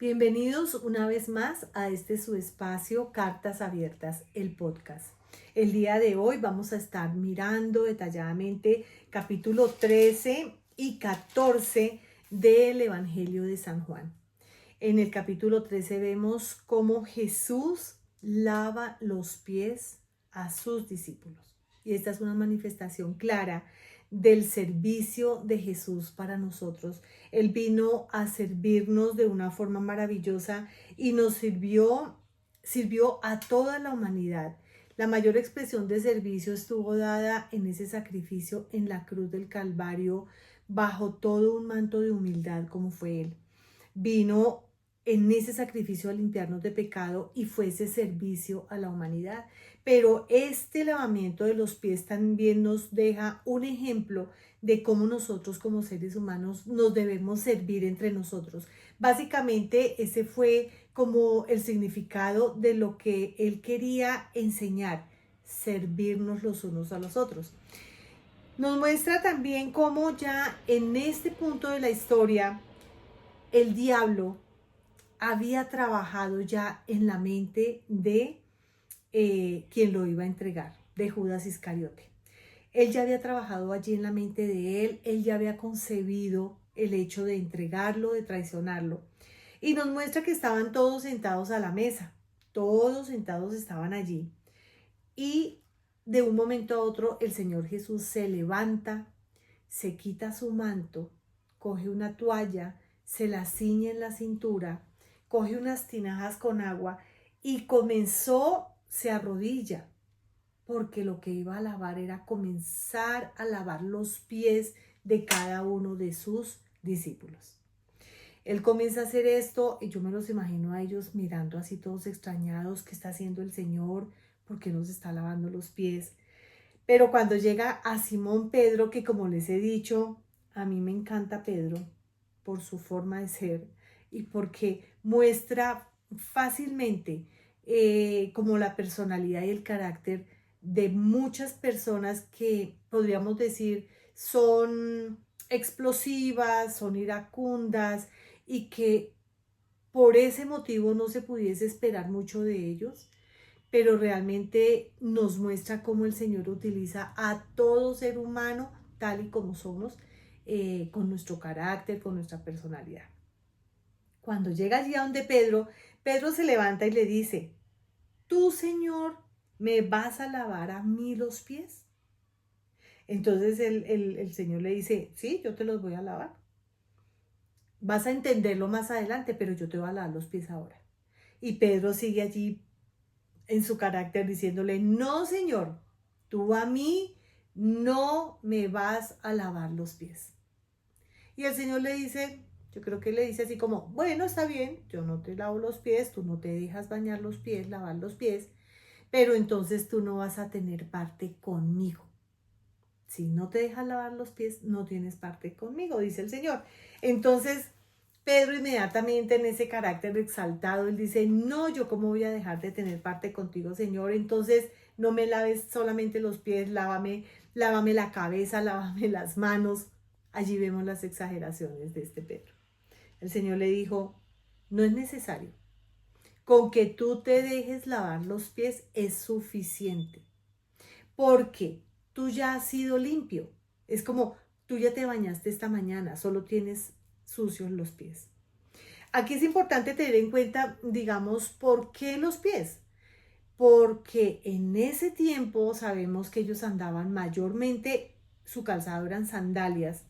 Bienvenidos una vez más a su espacio Cartas Abiertas, el podcast. El día de hoy vamos a estar mirando detalladamente capítulo 13 y 14 del Evangelio de San Juan. En el capítulo 13 vemos cómo Jesús lava los pies a sus discípulos. Y esta es una manifestación clara del servicio de Jesús para nosotros. Él vino a servirnos de una forma maravillosa y nos sirvió a toda la humanidad. La mayor expresión de servicio estuvo dada en ese sacrificio en la cruz del Calvario, bajo todo un manto de humildad como fue Él. Vino en ese sacrificio a limpiarnos de pecado y fue ese servicio a la humanidad. Pero este lavamiento de los pies también nos deja un ejemplo de cómo nosotros como seres humanos nos debemos servir entre nosotros. Básicamente ese fue como el significado de lo que él quería enseñar, servirnos los unos a los otros. Nos muestra también cómo ya en este punto de la historia el diablo había trabajado ya en la mente de quien lo iba a entregar, de Judas Iscariote. Él ya había trabajado allí en la mente de él ya había concebido el hecho de entregarlo, de traicionarlo. Y nos muestra que estaban todos sentados a la mesa, todos sentados estaban allí. Y de un momento a otro el Señor Jesús se levanta, se quita su manto, coge una toalla, se la ciñe en la cintura, coge unas tinajas con agua y se arrodilla, porque lo que iba a lavar era comenzar a lavar los pies de cada uno de sus discípulos. Él comienza a hacer esto y yo me los imagino a ellos mirando así todos extrañados, ¿qué está haciendo el Señor? ¿Por qué nos está lavando los pies? Pero cuando llega a Simón Pedro, que como les he dicho, a mí me encanta Pedro por su forma de ser y porque muestra fácilmente como la personalidad y el carácter de muchas personas que podríamos decir son explosivas, son iracundas y que por ese motivo no se pudiese esperar mucho de ellos, pero realmente nos muestra cómo el Señor utiliza a todo ser humano tal y como somos, con nuestro carácter, con nuestra personalidad. Cuando llega allí a donde Pedro se levanta y le dice, ¿tú, Señor, me vas a lavar a mí los pies? Entonces el Señor le dice, sí, yo te los voy a lavar. Vas a entenderlo más adelante, pero yo te voy a lavar los pies ahora. Y Pedro sigue allí en su carácter diciéndole, no, Señor, tú a mí no me vas a lavar los pies. Y el Señor le dice, yo creo que le dice así como, bueno, está bien, yo no te lavo los pies, tú no te dejas bañar los pies, lavar los pies, pero entonces tú no vas a tener parte conmigo. Si no te dejas lavar los pies, no tienes parte conmigo, dice el Señor. Entonces, Pedro inmediatamente en ese carácter exaltado, él dice, no, yo cómo voy a dejar de tener parte contigo, Señor, entonces no me laves solamente los pies, lávame la cabeza, lávame las manos. Allí vemos las exageraciones de este Pedro. El Señor le dijo, no es necesario, con que tú te dejes lavar los pies es suficiente, porque tú ya has sido limpio. Es como, tú ya te bañaste esta mañana, solo tienes sucios los pies. Aquí es importante tener en cuenta, digamos, ¿por qué los pies? Porque en ese tiempo sabemos que ellos andaban mayormente, su calzado eran sandalias,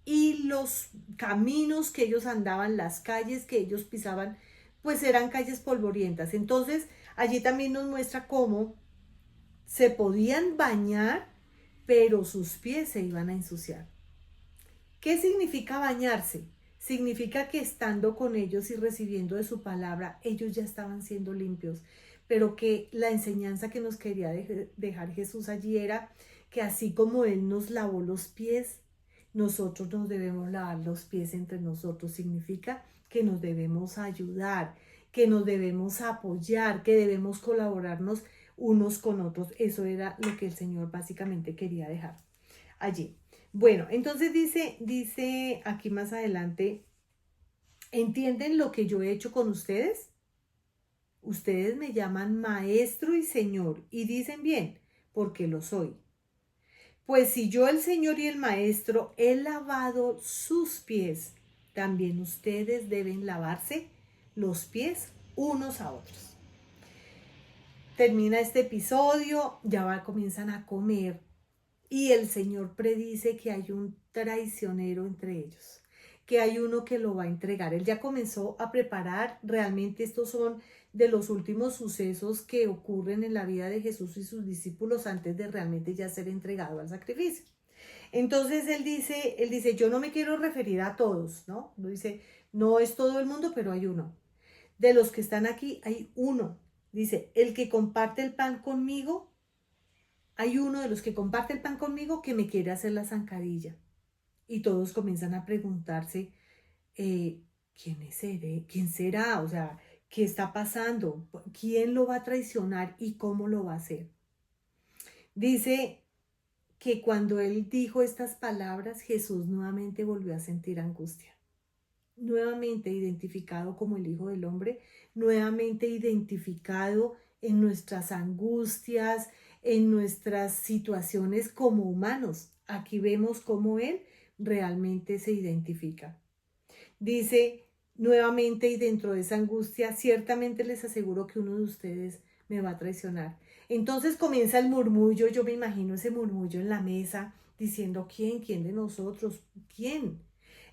y los caminos que ellos andaban, las calles que ellos pisaban, pues eran calles polvorientas. Entonces, allí también nos muestra cómo se podían bañar, pero sus pies se iban a ensuciar. ¿Qué significa bañarse? Significa que estando con ellos y recibiendo de su palabra, ellos ya estaban siendo limpios, pero que la enseñanza que nos quería dejar Jesús allí era que así como Él nos lavó los pies, nosotros nos debemos lavar los pies entre nosotros. Significa que nos debemos ayudar, que nos debemos apoyar, que debemos colaborarnos unos con otros. Eso era lo que el Señor básicamente quería dejar allí. Bueno, entonces dice aquí más adelante ¿Entienden lo que yo he hecho con ustedes? Ustedes me llaman maestro y señor y dicen bien, porque lo soy. Pues si yo, el Señor y el Maestro, he lavado sus pies, también ustedes deben lavarse los pies unos a otros. Termina este episodio, comienzan a comer y el Señor predice que hay un traicionero entre ellos, que hay uno que lo va a entregar. Él ya comenzó a preparar, realmente estos son de los últimos sucesos que ocurren en la vida de Jesús y sus discípulos antes de realmente ya ser entregado al sacrificio. Entonces él dice, yo no me quiero referir a todos, ¿no? No dice, no es todo el mundo, pero hay uno. De los que están aquí hay uno. Dice, el que comparte el pan conmigo, hay uno de los que comparte el pan conmigo que me quiere hacer la zancadilla. Y todos comienzan a preguntarse, ¿quién es él? ¿Quién será? O sea, ¿qué está pasando? ¿Quién lo va a traicionar y cómo lo va a hacer? Dice que cuando él dijo estas palabras, Jesús nuevamente volvió a sentir angustia. Nuevamente identificado como el Hijo del Hombre, nuevamente identificado en nuestras angustias, en nuestras situaciones como humanos. Aquí vemos cómo Él realmente se identifica. Dice nuevamente y dentro de esa angustia, ciertamente les aseguro que uno de ustedes me va a traicionar. Entonces comienza el murmullo, yo me imagino ese murmullo en la mesa diciendo, ¿quién? ¿Quién de nosotros? ¿Quién?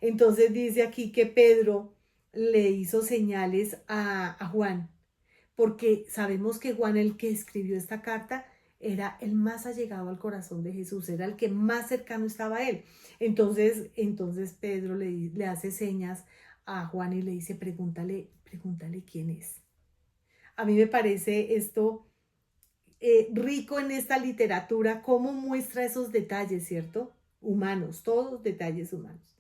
Entonces dice aquí que Pedro le hizo señales a Juan, porque sabemos que Juan, el que escribió esta carta, era el más allegado al corazón de Jesús, era el que más cercano estaba a él. Entonces Pedro le hace señas a Juan y le dice, pregúntale quién es. A mí me parece esto rico en esta literatura, cómo muestra esos detalles, ¿cierto? Humanos, todos detalles humanos.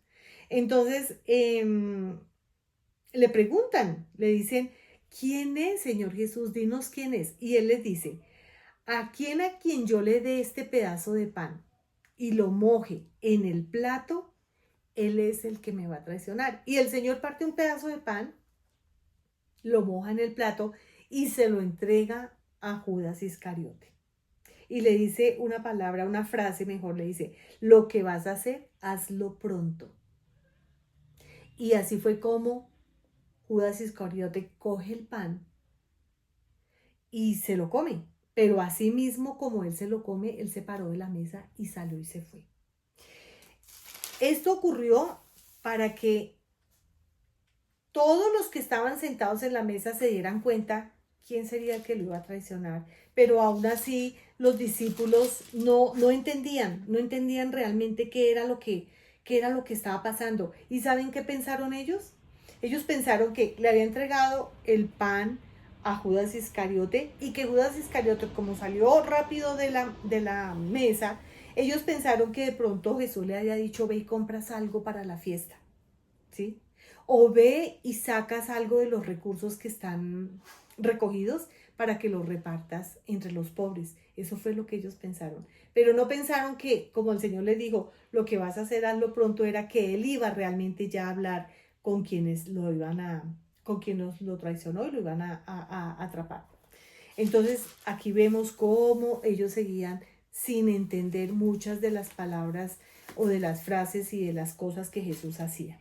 Entonces, le preguntan, le dicen, ¿quién es, Señor Jesús? Dinos quién es. Y él les dice, a quien yo le dé este pedazo de pan y lo moje en el plato, él es el que me va a traicionar. Y el Señor parte un pedazo de pan, lo moja en el plato y se lo entrega a Judas Iscariote. Y le dice una palabra, una frase mejor, le dice, lo que vas a hacer, hazlo pronto. Y así fue como Judas Iscariote coge el pan y se lo come. Pero así mismo como él se lo come, él se paró de la mesa y salió y se fue. Esto ocurrió para que todos los que estaban sentados en la mesa se dieran cuenta quién sería el que lo iba a traicionar. Pero aún así los discípulos no entendían realmente qué era lo que estaba pasando. ¿Y saben qué pensaron ellos? Ellos pensaron que le había entregado el pan a Judas Iscariote y que Judas Iscariote, como salió rápido de la mesa, ellos pensaron que de pronto Jesús le había dicho, ve y compras algo para la fiesta, ¿sí? O ve y sacas algo de los recursos que están recogidos para que los repartas entre los pobres. Eso fue lo que ellos pensaron. Pero no pensaron que, como el Señor les dijo, lo que vas a hacer, hazlo pronto, era que Él iba realmente ya a hablar con quienes con quienes lo traicionó y lo iban a atrapar. Entonces, aquí vemos cómo ellos seguían sin entender muchas de las palabras o de las frases y de las cosas que Jesús hacía.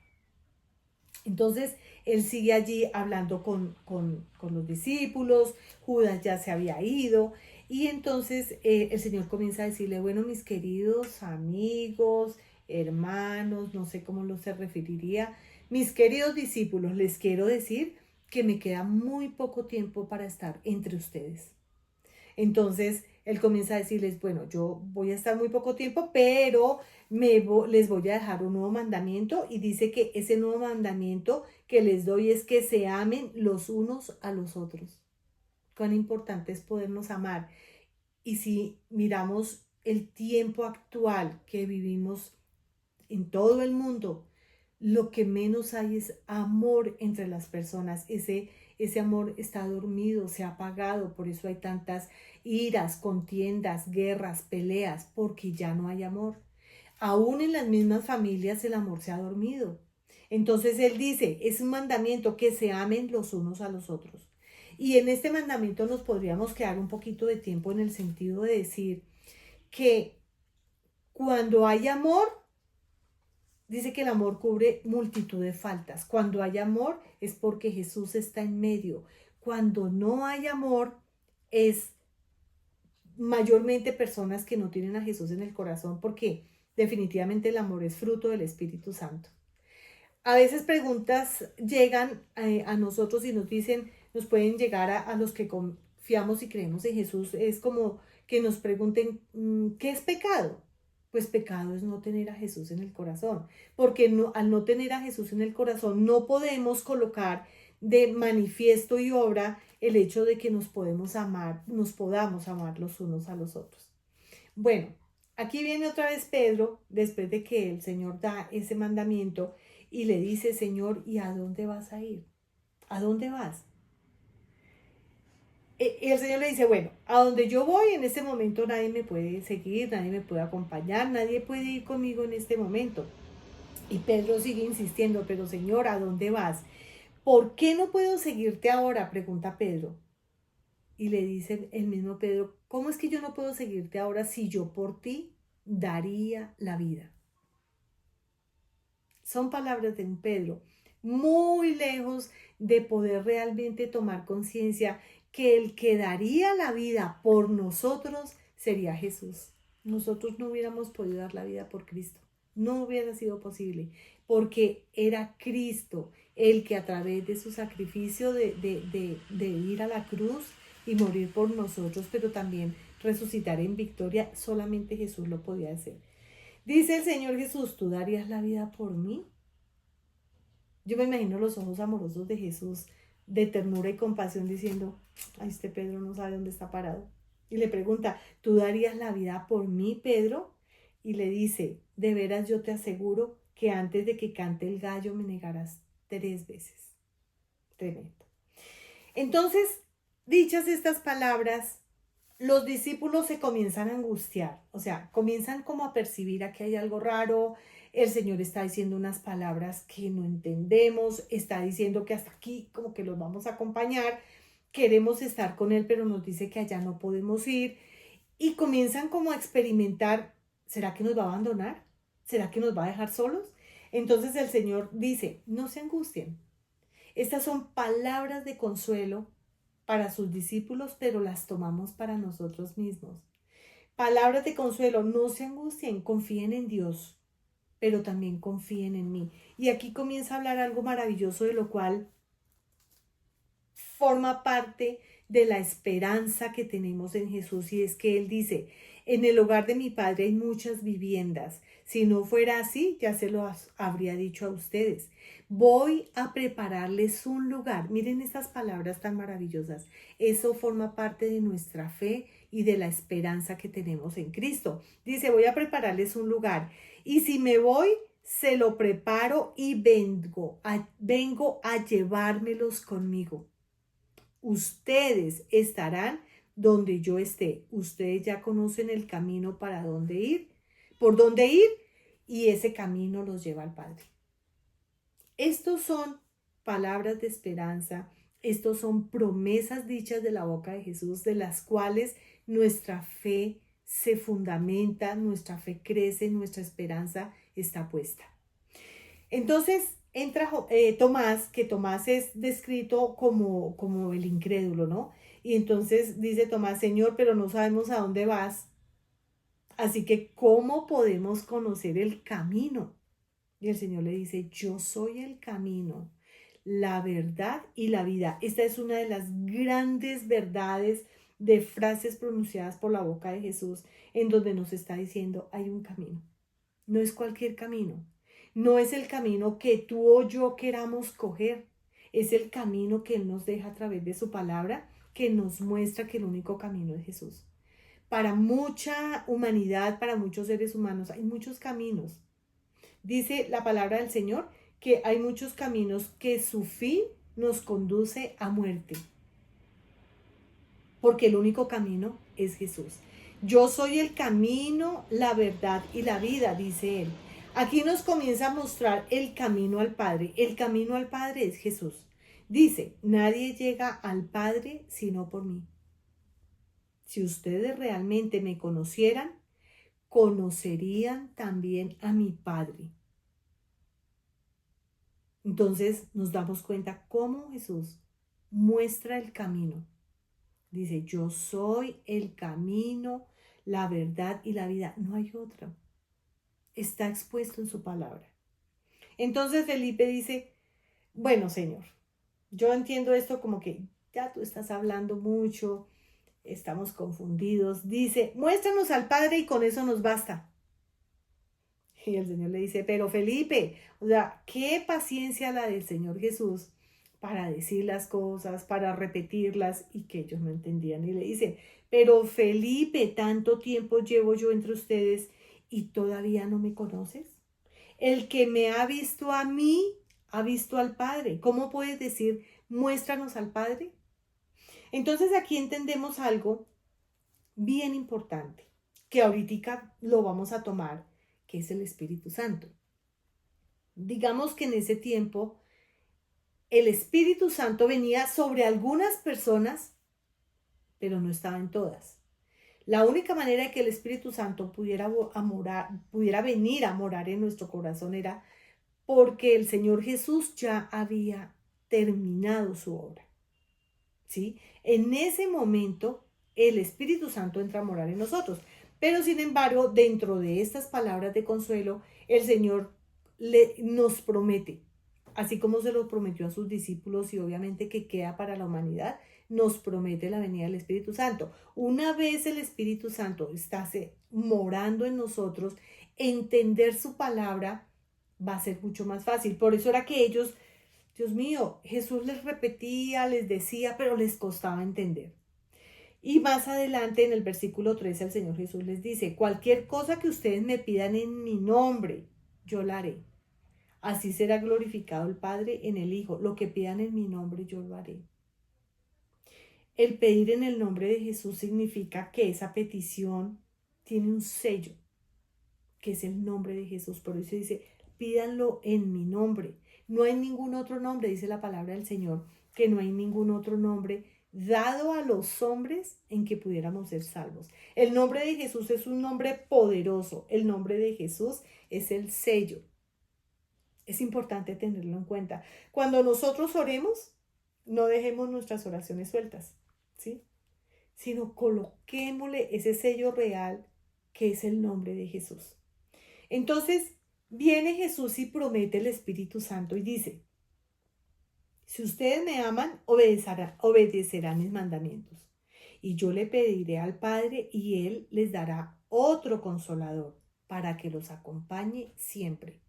Entonces, él sigue allí hablando con los discípulos, Judas ya se había ido, y entonces el Señor comienza a decirle, bueno, mis queridos amigos, hermanos, no sé cómo se referiría, mis queridos discípulos, les quiero decir que me queda muy poco tiempo para estar entre ustedes. Entonces, él comienza a decirles, bueno, yo voy a estar muy poco tiempo, pero les voy a dejar un nuevo mandamiento, y dice que ese nuevo mandamiento que les doy es que se amen los unos a los otros. Cuán importante es podernos amar. Y si miramos el tiempo actual que vivimos en todo el mundo, lo que menos hay es amor entre las personas. Ese amor está dormido, se ha apagado, por eso hay tantas iras, contiendas, guerras, peleas, porque ya no hay amor. Aún en las mismas familias el amor se ha dormido. Entonces Él dice, es un mandamiento que se amen los unos a los otros. Y en este mandamiento nos podríamos quedar un poquito de tiempo en el sentido de decir que cuando hay amor, dice que el amor cubre multitud de faltas. Cuando hay amor es porque Jesús está en medio. Cuando no hay amor es mayormente personas que no tienen a Jesús en el corazón, porque definitivamente el amor es fruto del Espíritu Santo. A veces preguntas llegan a nosotros y nos dicen, nos pueden llegar a los que confiamos y creemos en Jesús. Es como que nos pregunten, ¿qué es pecado? Pues pecado es no tener a Jesús en el corazón, porque al no tener a Jesús en el corazón no podemos colocar de manifiesto y obra el hecho de que nos podamos amar los unos a los otros. Bueno, aquí viene otra vez Pedro, después de que el Señor da ese mandamiento y le dice, Señor, ¿y a dónde vas a ir? ¿A dónde vas? Y el Señor le dice, bueno, a donde yo voy en este momento nadie me puede seguir, nadie me puede acompañar, nadie puede ir conmigo en este momento. Y Pedro sigue insistiendo, pero Señor, ¿a dónde vas? ¿Por qué no puedo seguirte ahora? Pregunta Pedro. Y le dice el mismo Pedro, ¿cómo es que yo no puedo seguirte ahora si yo por ti daría la vida? Son palabras de un Pedro muy lejos de poder realmente tomar conciencia que el que daría la vida por nosotros sería Jesús. Nosotros no hubiéramos podido dar la vida por Cristo. No hubiera sido posible, porque era Cristo el que a través de su sacrificio de ir a la cruz y morir por nosotros, pero también resucitar en victoria, solamente Jesús lo podía hacer. Dice el Señor Jesús, ¿tú darías la vida por mí? Yo me imagino los ojos amorosos de Jesús, de ternura y compasión, diciendo, ay, este Pedro no sabe dónde está parado. Y le pregunta, ¿tú darías la vida por mí, Pedro? Y le dice, de veras yo te aseguro que antes de que cante el gallo me negarás 3 veces. Tremendo. Entonces, dichas estas palabras, los discípulos se comienzan a angustiar, o sea, comienzan como a percibir aquí hay algo raro, el Señor está diciendo unas palabras que no entendemos, está diciendo que hasta aquí como que los vamos a acompañar, queremos estar con Él, pero nos dice que allá no podemos ir, y comienzan como a experimentar, ¿será que nos va a abandonar? ¿Será que nos va a dejar solos? Entonces el Señor dice, no se angustien. Estas son palabras de consuelo para sus discípulos, pero las tomamos para nosotros mismos. Palabras de consuelo, no se angustien, confíen en Dios, pero también confíen en mí. Y aquí comienza a hablar algo maravilloso, de lo cual forma parte de la esperanza que tenemos en Jesús, y es que Él dice, en el hogar de mi Padre hay muchas viviendas. Si no fuera así, ya se lo habría dicho a ustedes. Voy a prepararles un lugar. Miren estas palabras tan maravillosas. Eso forma parte de nuestra fe y de la esperanza que tenemos en Cristo. Dice, voy a prepararles un lugar. Y si me voy, se lo preparo y vengo a llevármelos conmigo. Ustedes estarán donde yo esté. Ustedes ya conocen el camino para dónde ir, por dónde ir, y ese camino los lleva al Padre. Estos son palabras de esperanza, estos son promesas dichas de la boca de Jesús, de las cuales nuestra fe se fundamenta, nuestra fe crece, nuestra esperanza está puesta. Entonces entra Tomás, que Tomás es descrito como el incrédulo, ¿no? Y entonces dice Tomás, Señor, pero no sabemos a dónde vas. Así que, ¿cómo podemos conocer el camino? Y el Señor le dice, yo soy el camino, la verdad y la vida. Esta es una de las grandes verdades de frases pronunciadas por la boca de Jesús, en donde nos está diciendo, hay un camino. No es cualquier camino. No es el camino que tú o yo queramos coger. Es el camino que Él nos deja a través de su palabra, que nos muestra que el único camino es Jesús. Para mucha humanidad, para muchos seres humanos, hay muchos caminos. Dice la palabra del Señor que hay muchos caminos que su fin nos conduce a muerte. Porque el único camino es Jesús. Yo soy el camino, la verdad y la vida, dice Él. Aquí nos comienza a mostrar el camino al Padre. El camino al Padre es Jesús. Dice, nadie llega al Padre sino por mí. Si ustedes realmente me conocieran, conocerían también a mi Padre. Entonces nos damos cuenta cómo Jesús muestra el camino. Dice, yo soy el camino, la verdad y la vida. No hay otra. Está expuesto en su palabra. Entonces Felipe dice, bueno, Señor, yo entiendo esto como que ya tú estás hablando mucho, estamos confundidos. Dice, muéstranos al Padre y con eso nos basta. Y el Señor le dice, pero Felipe, o sea, qué paciencia la del Señor Jesús para decir las cosas, para repetirlas y que ellos no entendían. Y le dice, pero Felipe, tanto tiempo llevo yo entre ustedes y todavía no me conoces. El que me ha visto a mí, ha visto al Padre. ¿Cómo puedes decir, muéstranos al Padre? Entonces aquí entendemos algo bien importante, que ahorita lo vamos a tomar, que es el Espíritu Santo. Digamos que en ese tiempo el Espíritu Santo venía sobre algunas personas, pero no estaba en todas. La única manera de que el Espíritu Santo pudiera venir a morar en nuestro corazón era porque el Señor Jesús ya había terminado su obra. ¿Sí? En ese momento el Espíritu Santo entra a morar en nosotros. Pero sin embargo, dentro de estas palabras de consuelo, el Señor nos promete, así como se lo prometió a sus discípulos y obviamente que queda para la humanidad, nos promete la venida del Espíritu Santo. Una vez el Espíritu Santo está morando en nosotros, entender su palabra va a ser mucho más fácil. Por eso era que ellos, Dios mío, Jesús les repetía, les decía, pero les costaba entender. Y más adelante en el versículo 13 el Señor Jesús les dice, cualquier cosa que ustedes me pidan en mi nombre, yo la haré. Así será glorificado el Padre en el Hijo. Lo que pidan en mi nombre, yo lo haré. El pedir en el nombre de Jesús significa que esa petición tiene un sello, que es el nombre de Jesús. Por eso dice, pídanlo en mi nombre. No hay ningún otro nombre, dice la palabra del Señor, que no hay ningún otro nombre dado a los hombres en que pudiéramos ser salvos. El nombre de Jesús es un nombre poderoso. El nombre de Jesús es el sello. Es importante tenerlo en cuenta. Cuando nosotros oremos, no dejemos nuestras oraciones sueltas, ¿sí? Sino coloquémosle ese sello real que es el nombre de Jesús. Entonces, viene Jesús y promete el Espíritu Santo y dice, si ustedes me aman, obedecerán mis mandamientos. Y yo le pediré al Padre y Él les dará otro consolador para que los acompañe siempre.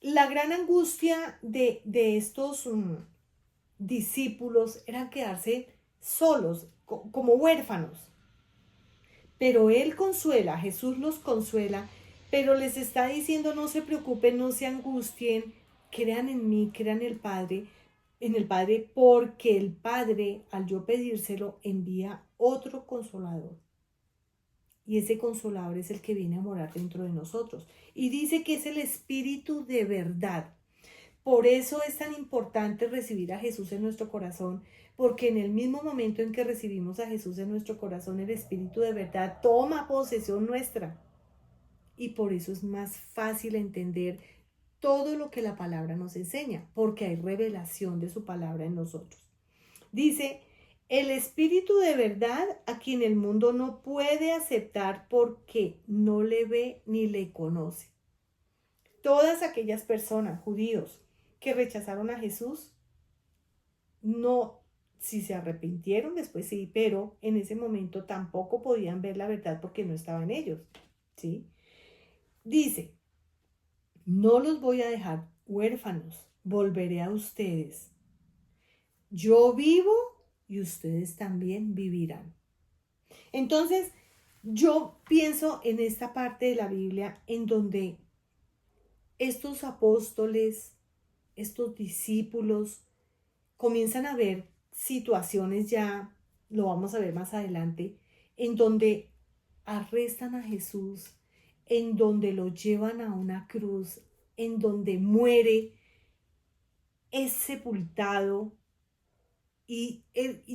La gran angustia de estos discípulos era quedarse solos, como huérfanos. Pero Él consuela, Jesús los consuela, pero les está diciendo no se preocupen, no se angustien, crean en mí, crean en el Padre, porque el Padre, al yo pedírselo, envía otro consolador. Y ese consolador es el que viene a morar dentro de nosotros. Y dice que es el Espíritu de verdad. Por eso es tan importante recibir a Jesús en nuestro corazón, porque en el mismo momento en que recibimos a Jesús en nuestro corazón, el Espíritu de verdad toma posesión nuestra. Y por eso es más fácil entender todo lo que la palabra nos enseña, porque hay revelación de su palabra en nosotros. Dice, el Espíritu de verdad a quien el mundo no puede aceptar porque no le ve ni le conoce. Todas aquellas personas, judíos, que rechazaron a Jesús, no, si se arrepintieron después sí, pero en ese momento tampoco podían ver la verdad porque no estaba en ellos, ¿sí? Dice, no los voy a dejar huérfanos, volveré a ustedes. Yo vivo y ustedes también vivirán. Entonces, yo pienso en esta parte de la Biblia en donde estos apóstoles, estos discípulos, comienzan a ver situaciones ya, lo vamos a ver más adelante, en donde arrestan a Jesús, en donde lo llevan a una cruz, en donde muere, es sepultado y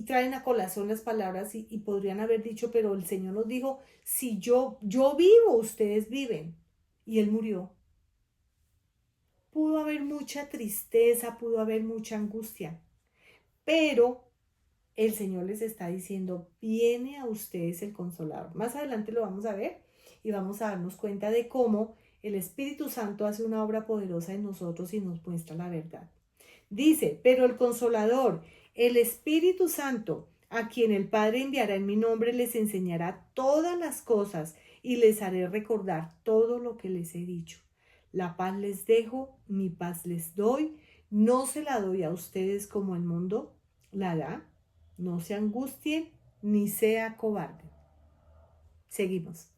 traen a colación las palabras y podrían haber dicho, pero el Señor nos dijo, si yo vivo, ustedes viven. Y Él murió. Pudo haber mucha tristeza, pudo haber mucha angustia, pero el Señor les está diciendo, viene a ustedes el Consolador. Más adelante lo vamos a ver y vamos a darnos cuenta de cómo el Espíritu Santo hace una obra poderosa en nosotros y nos muestra la verdad. Dice, pero el Consolador, el Espíritu Santo, a quien el Padre enviará en mi nombre, les enseñará todas las cosas y les haré recordar todo lo que les he dicho. La paz les dejo, mi paz les doy, no se la doy a ustedes como el mundo la da. No se angustien ni sea cobarde. Seguimos.